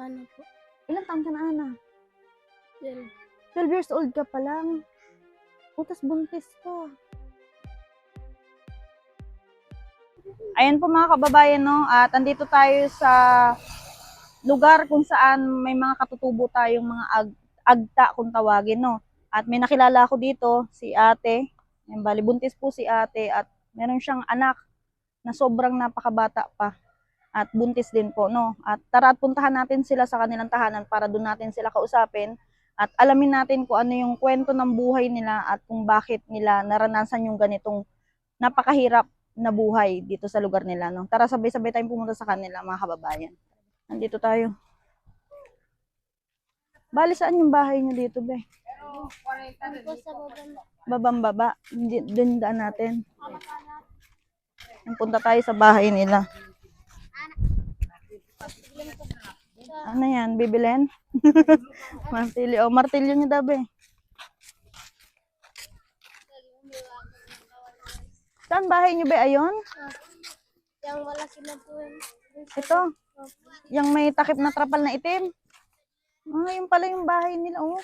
Ana po. Ilang taon ka na, Ana? 12. 12 years old ka pa lang. Utas buntis ka. Ayan po mga kababayan, no? At andito tayo sa lugar kung saan may mga katutubo tayong mga agta kung tawagin, no? At may nakilala ako dito, si ate. Yan, bali buntis po si ate at meron siyang anak na sobrang napakabata pa. At buntis din po, no? At tara at puntahan natin sila sa kanilang tahanan para doon natin sila kausapin at alamin natin kung ano yung kwento ng buhay nila at kung bakit nila naranasan yung ganitong napakahirap na buhay dito sa lugar nila, no? Tara sabay-sabay tayong pumunta sa kanila, mga kababayan. Nandito tayo. Bali, saan yung bahay niyo dito, be? Ano po sa babang? Babang-baba. Doon daan natin. Punta tayo sa bahay nila. Ano yan? Bibilin? Martilyo. Oh, martilyo niyo daw, be. Saan bahay niyo, be? Ayon? Yang wala sila po yun. Ito. Yung may takip na trapal na itim. Ah, yun pala yung bahay nila, oh.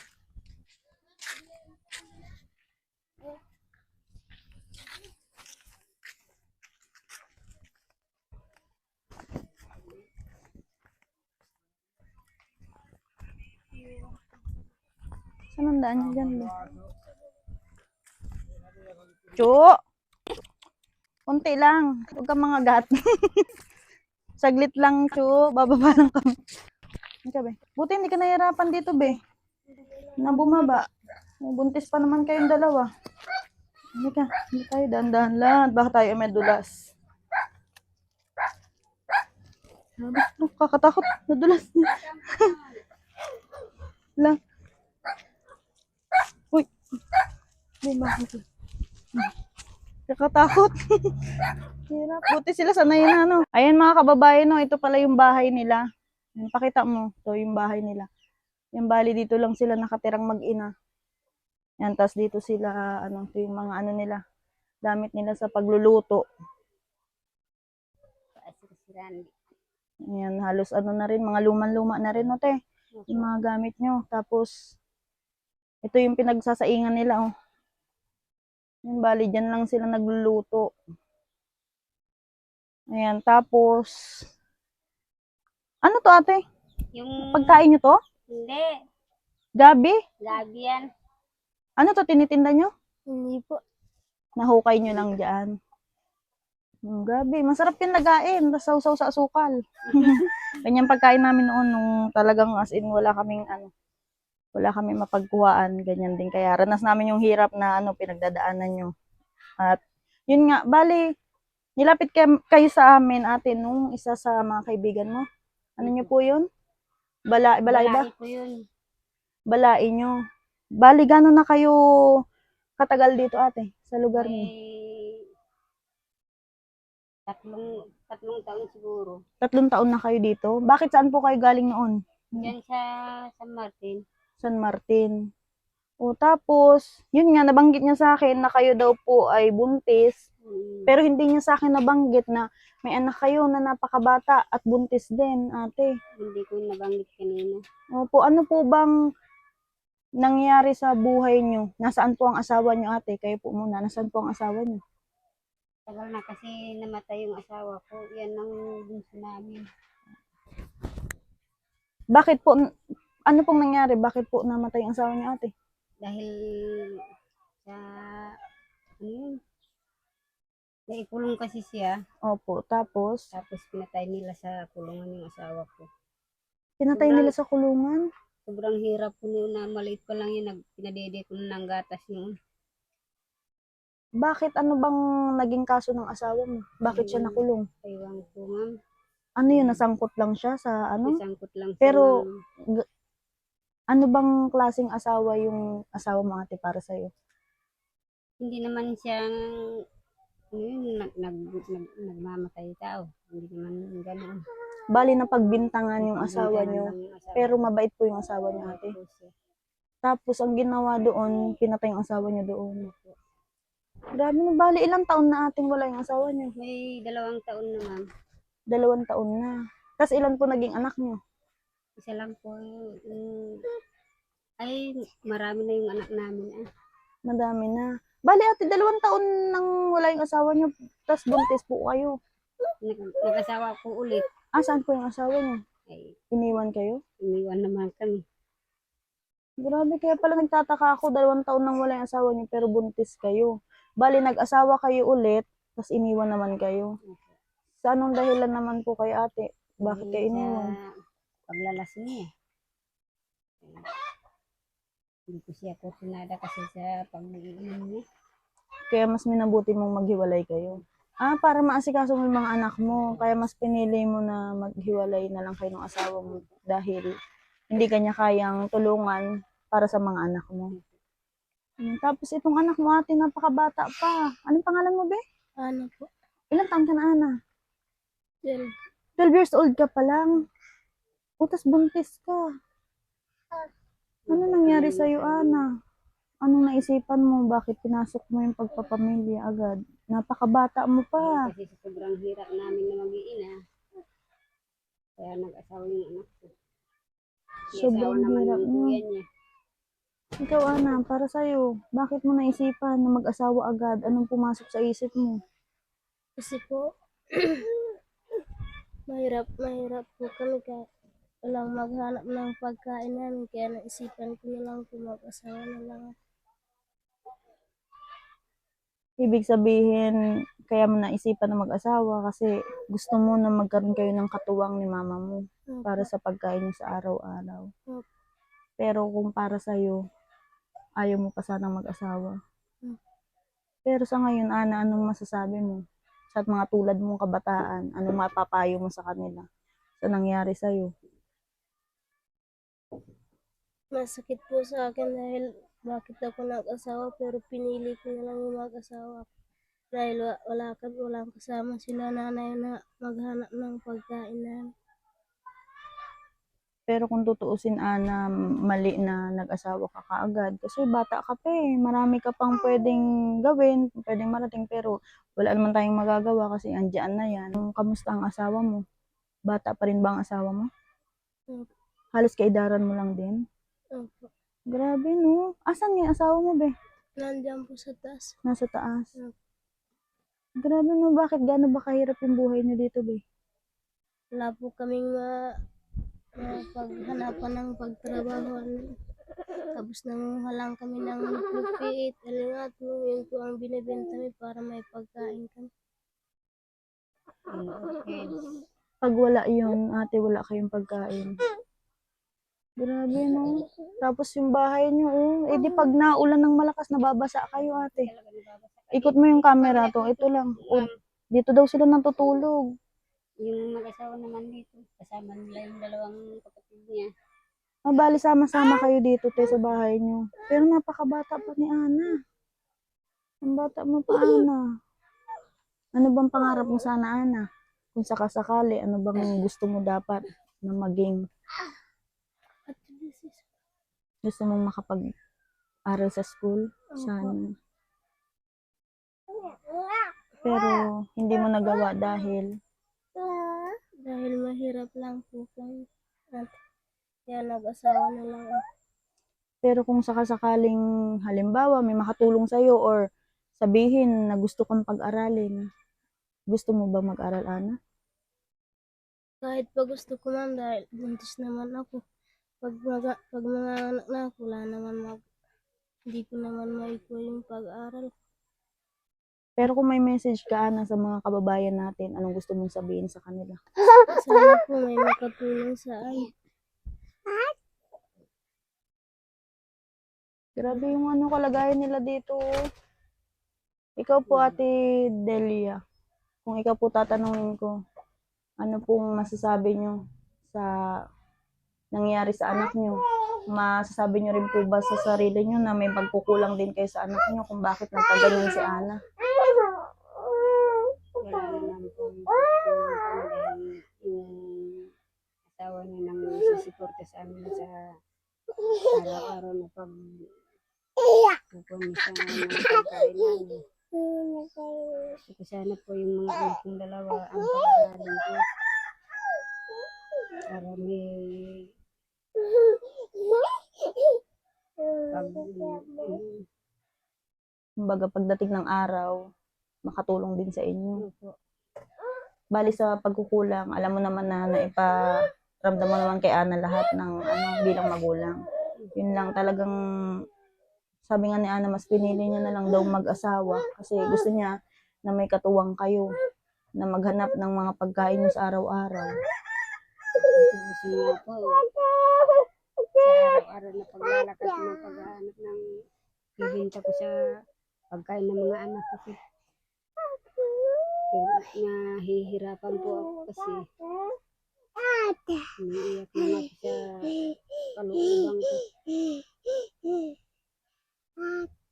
Saan ang daan niya dyan, be? Chu! Kunti lang. Huwag kang mga gat. Saglit lang, Chu. Bababa lang kami. Be. Buti hindi ka nahirapan dito, be. Na bumaba. Buntis pa naman kayong dalawa. Hindi ka. Hindi tayo. Dahan-dahan lang. Baka tayo may dulas. Oh, kakatakot. Nadulas. Lang. Uy. Hindi bakit. Kakatakot. Hirap. Buti sila sanay na, no? Ayan mga kababayan, no? Ito pala yung bahay nila. Yan, pakita mo. Ito yung bahay nila. Yan, bali dito lang sila nakatirang mag-ina. Yan, tas dito sila, ano, ito yung mga ano nila. Gamit nila sa pagluluto. Yan, halos ano na rin, mga luman-luma na rin, no, te? Yung mga gamit nyo. Tapos, ito yung pinagsasaingan nila, oh. Yan, bali, dyan lang sila nagluluto. Ayan, tapos, ano to, ate? Yung Pagkain nyo to? hindi. Gabi? Gabi yan. Ano to, tinitinda nyo? Hindi po. Nahukay nyo lang dyan. Gabi, masarap yung lagain, tas sausaw sa asukal. Ganyan pagkain namin noon nung talagang as in wala kaming ano, wala kaming mapagkuhaan, ganyan din kaya ranas namin yung hirap na ano pinagdadaanan nyo. At yun nga, bali nilapit kayo sa amin ate nung isa sa mga kaibigan mo. Ano nyo po yun? Balai ba? Balai po yun. Balai nyo. Bali gano'n na kayo katagal dito ate sa lugar niyo? Tatlong taon siguro. 3 taon na kayo dito? Bakit saan po kayo galing noon? Diyan sa San Martin. San Martin. O tapos, yun nga, nabanggit niya sa akin na kayo daw po ay buntis. Pero hindi niya sa akin nabanggit na may anak kayo na napakabata at buntis din, ate. Hindi ko nabanggit kanina. Opo, ano po bang nangyari sa buhay niyo? Nasaan po ang asawa niyo, ate? Kayo po muna, nasaan po ang asawa niyo? Tagal na kasi namatay yung asawa ko. Yan ang bunso namin. Bakit po, ano pong nangyari? Bakit po namatay ang asawa niyo, ate? Dahil sa, ano yun? Naikulong kasi siya. Opo, tapos? Tapos pinatay nila sa kulungan yung asawa ko. Pinatay nila sa kulungan? Sobrang hirap ko noon na maliit pa lang yun. Pinadede ko ng gatas noon. Bakit? Ano bang naging kaso ng asawa mo? Bakit siya nakulong? Ewan ko, ma'am. Ano yun? Nasangkot lang siya sa ano? Nasangkot lang siya. Pero, ano bang klaseng asawa yung asawa mo, ate, para sa'yo? Hindi naman siyang nagmamatay tao. Hindi naman ganoon. Bali na pagbintangan yung asawa niyo. Pero mabait po yung asawa niyo, ate. Tapos, ang ginawa doon, pinatay yung asawa niyo doon. Grabe na, bali ilang taon na ating wala yung asawa niyo? May 2 taon na, ma'am. 2 taon na. Tapos ilan po naging anak niyo? Isa lang po. Ay, marami na yung anak namin. Madami na. Bali ate, 2 taon nang wala yung asawa niyo, tas buntis po kayo. Nag-asawa po ulit. Saan po yung asawa niyo? Ay, Iniwan kayo? iniwan naman kami. Grabe, kaya pala nagtataka ako, 2 taon nang wala yung asawa niyo pero buntis kayo. Bali, nag-asawa kayo ulit, tas iniwan naman kayo. Sa anong dahilan naman po kayo ate? Bakit kayo iniwan? Sa paglalasing niya. Hindi ko siya kusinada kasi sa pag-iinom niya. Kaya mas minabuti mong maghiwalay kayo. Para maasikaso mo yung mga anak mo. Kaya mas pinili mo na maghiwalay na lang kayo ng asawa mo dahil hindi kanya kayang tulungan para sa mga anak mo. Tapos itong anak mo ate, napakabata pa. Anong pangalan mo, be? Ano po? Ilang taon ka na, Ana? 12. 12 years old ka pa lang. Tas buntis ka. Ano nangyari sa'yo, Ana? Anong naisipan mo? Bakit pinasok mo yung pagpapamilya agad? Napakabata mo pa. Kasi sa sobrang hirap namin na mag-iina. Kaya nag-asawa yung anak ko. Sobrang hirap yung mo. kuya niya. Ikaw, Ana, para sa'yo, bakit mo naisipan na mag-asawa agad? Anong pumasok sa isip mo? Kasi po, mahirap po kami kaya walang maghanap ng pagkain namin. Kaya naisipan ko na lang po mag-asawa na lang. Ibig sabihin, kaya mo naisipan na mag-asawa kasi gusto mo na magkaroon kayo ng katuwang ni mama mo para sa pagkain niyo sa araw-araw. Pero kung para sa'yo, ayaw mo pa sanang mag-asawa. Pero sa ngayon, Ana, anong masasabi mo? Sa mga tulad mong kabataan, anong mapapayo mo sa kanila sa nangyari sa'yo? Masakit po sa akin dahil bakit ako nag-asawa pero pinili ko na lang yung mag-asawa. Dahil walang kasama sila nanay na maghanap ng pagkain namin. Pero kung tutuusin, Ana, mali na nag-asawa ka kaagad. Kasi bata ka pa eh. Marami ka pang pwedeng gawin, pwedeng marating. Pero wala naman tayong magagawa kasi andyan na yan. Kamusta ang asawa mo? Bata pa rin ba ang asawa mo? Opo. Halos kaidaran mo lang din? Opo. Grabe no. Asan yung asawa mo, be? Nandiyan po sa taas. Nasa taas. Opo. Grabe no. Bakit gaano ba kahirap yung buhay niyo dito, be? Wala po kaming paghanapan ng pagtrabaho. Tapos nanguha lang kami ng lupiit, alingato, yun po ang binibenta namin para may pagkain kami. Okay. Pag wala yun, ate, wala kayong pagkain. Grabe no. Tapos yung bahay niyo, di pag naulan ng malakas, nababasa kayo, ate. Ikot mo yung camera to, ito lang. Dito daw sila natutulog. Yung mag-asawa naman dito, kasama nila yung dalawang kapatid niya. Bali sama-sama kayo dito, te, sa bahay niyo. Pero napakabata pa ni Ana. Ang bata mo pa, Ana. Ano bang pangarap mo sana, Ana? Kung sakasakali, ano bang gusto mo dapat na maging? Gusto mong makapag-aral sa school? Sana. Pero hindi mo nagawa dahil mahirap lang po kami. Kaya nag-asawa na lang ako. Pero kung sakasakaling halimbawa may makatulong sa'yo or sabihin na gusto kang pag-aralin, gusto mo ba mag-aral, Ana? Kahit pa gusto ko man dahil buntis naman ako. Pag mga anak na ako, hindi ko naman maikuha yung pag-aral. Pero kung may message ka, Ana, sa mga kababayan natin, anong gusto mong sabihin sa kanila? Sana po may makatulong sa akin. Grabe yung kalagayan nila dito. Ikaw po, Ate Delia, kung ikaw po tatanungin ko, ano pong masasabi nyo sa nangyari sa anak nyo? Masasabi nyo rin po ba sa sarili nyo na may pagkukulang din kayo sa anak nyo kung bakit nagkaganon si Ana? Wala naman po dahil yung asawa niya nang sisiporta sa amin sa araw-araw na pagpupunin sa mga pagkain namin. Kasi sana po yung mga anak kong dalawa ang pag-aralin ko para may Pag, Kumbaga pagdating ng araw, makatulong din sa inyo. opo. Bali sa pagkukulang, alam mo naman na naiparamdam mo naman kay Ana lahat ng bilang magulang. Yun lang talagang, sabi nga ni Ana, mas pinili niya na lang daw mag-asawa kasi gusto niya na may katuwang kayo, na maghanap ng mga pagkain niyo sa araw-araw. Gusto niya po, sa araw-araw na paglalakad ng paghahanap ng bibinta ko sa pagkain ng mga anak ko. Nahihirapan po ako kasi umiiyak na ako sa kalooban ko.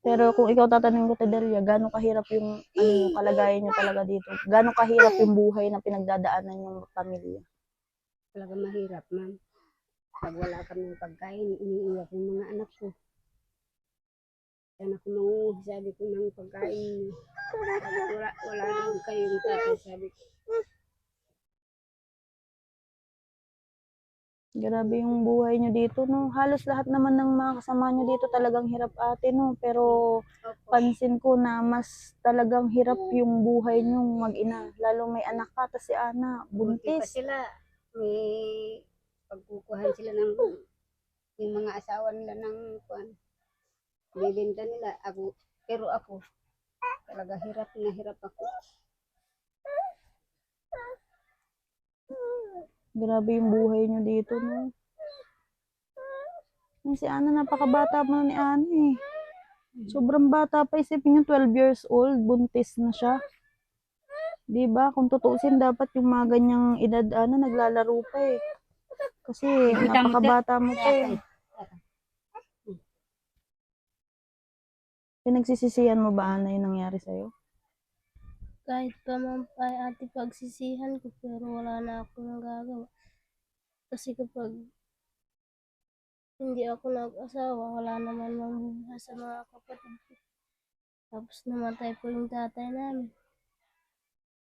Pero kung ikaw tatanungin ko, Tedelia, gano'ng kahirap yung kalagayan niyo talaga dito? Gano'ng kahirap yung buhay na pinagdadaanan yung pamilya? Talaga mahirap, ma'am. Pag wala kami pagkain, iniiyak yung mga anak ko. Yan ako manguhi, sabi ko, ng pagkain. Wala naman kayong tatay, sabi ko. Grabe yung buhay nyo dito, no? Halos lahat naman ng mga kasama nyo dito talagang hirap, ate, no? Pero Opo. pansin ko na mas talagang hirap yung buhay nyo mag-ina. Lalo may anak ka, tas si Ana, Buti pa buntis. sila, may pagkukuhan sila ng yung mga asawa nila ng kuan. Bibenta nila ako, pero ako talaga hirap na hirap ako. Grabe yung buhay nyo dito, no? Yung si Ana, napakabata pa na ni Ana, eh. Sobrang bata pa, isipin nyo, 12 years old, buntis na siya. Diba? Kung tutuusin, dapat yung mga ganyang edad, naglalaro pa, eh. Kasi napakabata mo pa, eh. Pinagsisisihan mo ba, Ana, yung nangyari sa'yo? Kahit pa man pa ate pagsisihan ko, pero wala na ako nagagawa. Kasi kapag hindi ako nag-asawa, wala naman mabubuhay sa mga kapatid ko. Tapos namatay po yung tatay namin.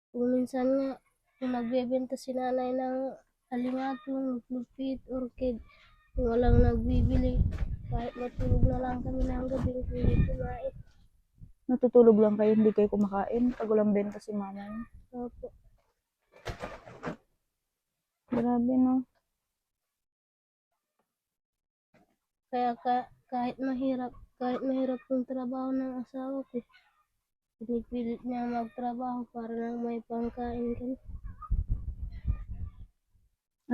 Kung minsan nga, kung nagbebenta si nanay ng alimatong, lupit, orchid, kung walang nagbibili, kahit matulog na lang kami ng gabi, hindi kumain. Natutulog lang kayo, hindi kayo kumakain pag walang benta si mama niyo. Opo. Grabe, no? Kaya kahit mahirap yung trabaho ng asawa ko, pinipilit niya magtrabaho para lang may pangkain kami.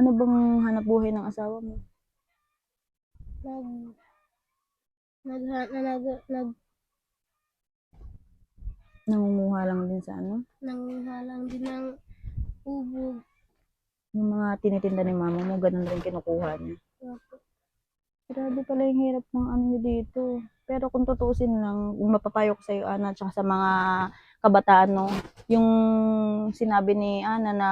Ano bang hanap buhay ng asawa mo? Nangunguha lang din sa Nanghalang din ng ubog. yung mga tinitinda ni mama mo, ganun rin kinukuha niya. Opo. Grabe pala yung hirap ng niyo dito. Pero kung tutuusin lang, kung mapapayo ko sa'yo, Ana, tsaka sa mga kabataan, no, yung sinabi ni Ana na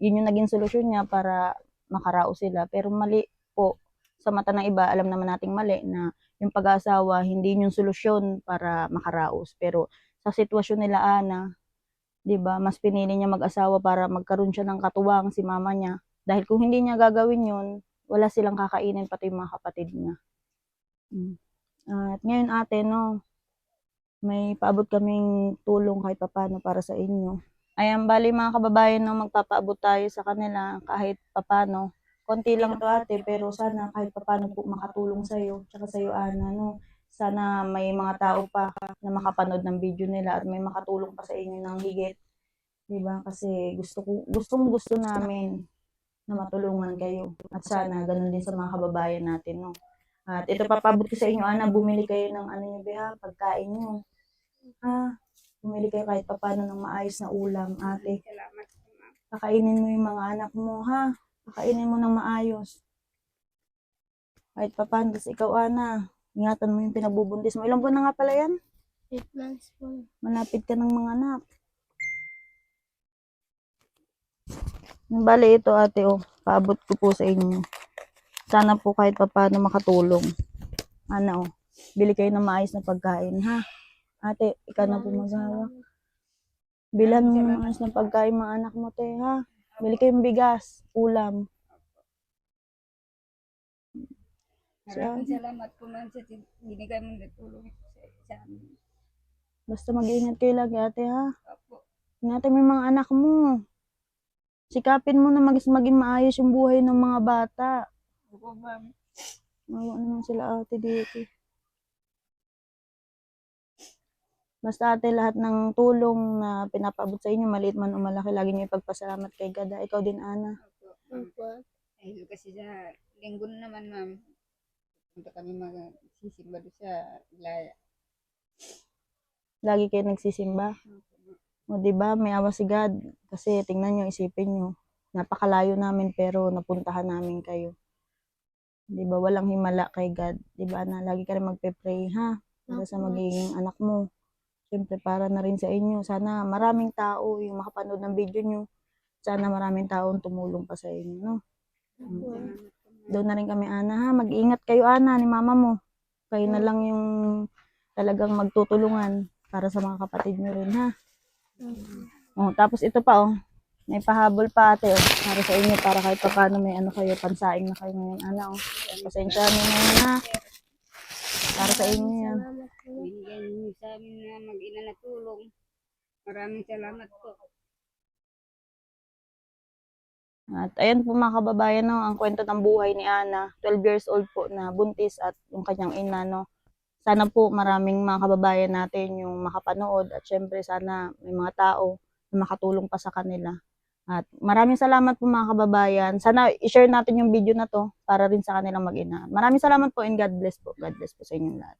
yun yung naging solusyon niya para makaraos sila. Pero mali po. Sa mata ng iba, alam naman nating mali na yung pag-aasawa, hindi yung solusyon para makaraos. Pero sa sitwasyon nila, Ana, 'di ba, mas pinili niya mag-asawa para magkaroon siya ng katuwang si mama niya. Dahil kung hindi niya gagawin yun, wala silang kakainin pati yung mga kapatid niya. At ngayon, ate, no, may paabot kaming tulong kahit papano para sa inyo. Ayan, bali mga kababayan, no, magpapaabot tayo sa kanila kahit papano. Konti lang to, ate, pero sana kahit papano po makatulong sa'yo, tsaka sa'yo, Ana, no. Sana may mga tao pa na makapanood ng video nila at may makatulong pa sa inyo ng higit. Diba? Kasi gusto namin na matulungan kayo. At sana ganun din sa mga kababayan natin, no. At ito papabot ko sa inyo, Ana, bumili kayo ng ano niyo, ha, pagkain niyo. Ha? Bumili kayo kahit papano ng maayos na ulam, ate. Salamat po, ma'am. Pakainin mo yung mga anak mo, ha? Pakainin mo ng maayos. Kahit papano, tapos ikaw, Ana, ingatan mo yung pinagbubuntis mo. Ilang buwan na nga pala yan? 8 months po. Malapit ka ng mga anak. Bale, ito, ate, paabot ko po sa inyo. Sana po kahit paano makatulong. Ana, bili kayo ng maayos na pagkain, ha? Ate, ikaw na po maghahawak. Bilhan mo ng maayos na pagkain mga anak mo, te, ha? Bili kayong bigas, ulam. Maraming salamat po ma'am sa binigay mong natulong sa amin. Basta mag-iingat kayo lagi ate ha. Opo. Ingatan mo yung mga anak mo. Sikapin mo na maging maayos yung buhay ng mga bata. Opo ma'am. Mawa naman sila ate dito. Basta ate, lahat ng tulong na pinapaabot sa inyo, maliit man o malaki, lagi niyo ipagpasalamat kay God. Ikaw din, Ana. Opo ma'am. Opo. Dahil kasi sa linggo na naman ma'am, punta kami magsisimba doon sa Ilaya. Lagi kayo nagsisimba. Opo ma'am. O, diba? May awa si God. Kasi tingnan nyo, isipin nyo. Napakalayo namin pero napuntahan namin kayo. Diba? Walang himala kay God. Diba, Ana? Lagi ka rin magpe-pray, ha? Para sa magiging anak mo. Siyempre, para na rin sa inyo. Sana maraming tao yung makapanood ng video nyo. Sana maraming taong tumulong pa sa inyo, no? Opo. Doon na rin kami, Ana, ha? Mag-iingat kayo, Ana, ni mama mo. Kayo na lang yung talagang magtutulungan para sa mga kapatid nyo rin, ha? Oh, tapos ito pa, oh. May pahabol pa ate, oh. Para sa inyo, para kahit pa paano may ano kayo, pansaing na kayo ngayon, Ana, oh. Pasensya nyo na yun, ha? Para sa inyo yan. Salamat po. Binigyan niyo sa amin na mag-ina na tulong. Maraming salamat po. At ayan po mga kababayan, no, ang kwento ng buhay ni Ana, 12 years old po na buntis at yung kanyang ina, no. Sana po maraming mga kababayan natin yung makapanood at syempre sana may mga tao na makatulong pa sa kanila. At maraming salamat po mga kababayan. Sana i-share natin yung video na to para rin sa kanilang mag-ina. Maraming salamat po and God bless po. God bless po sa inyong lahat.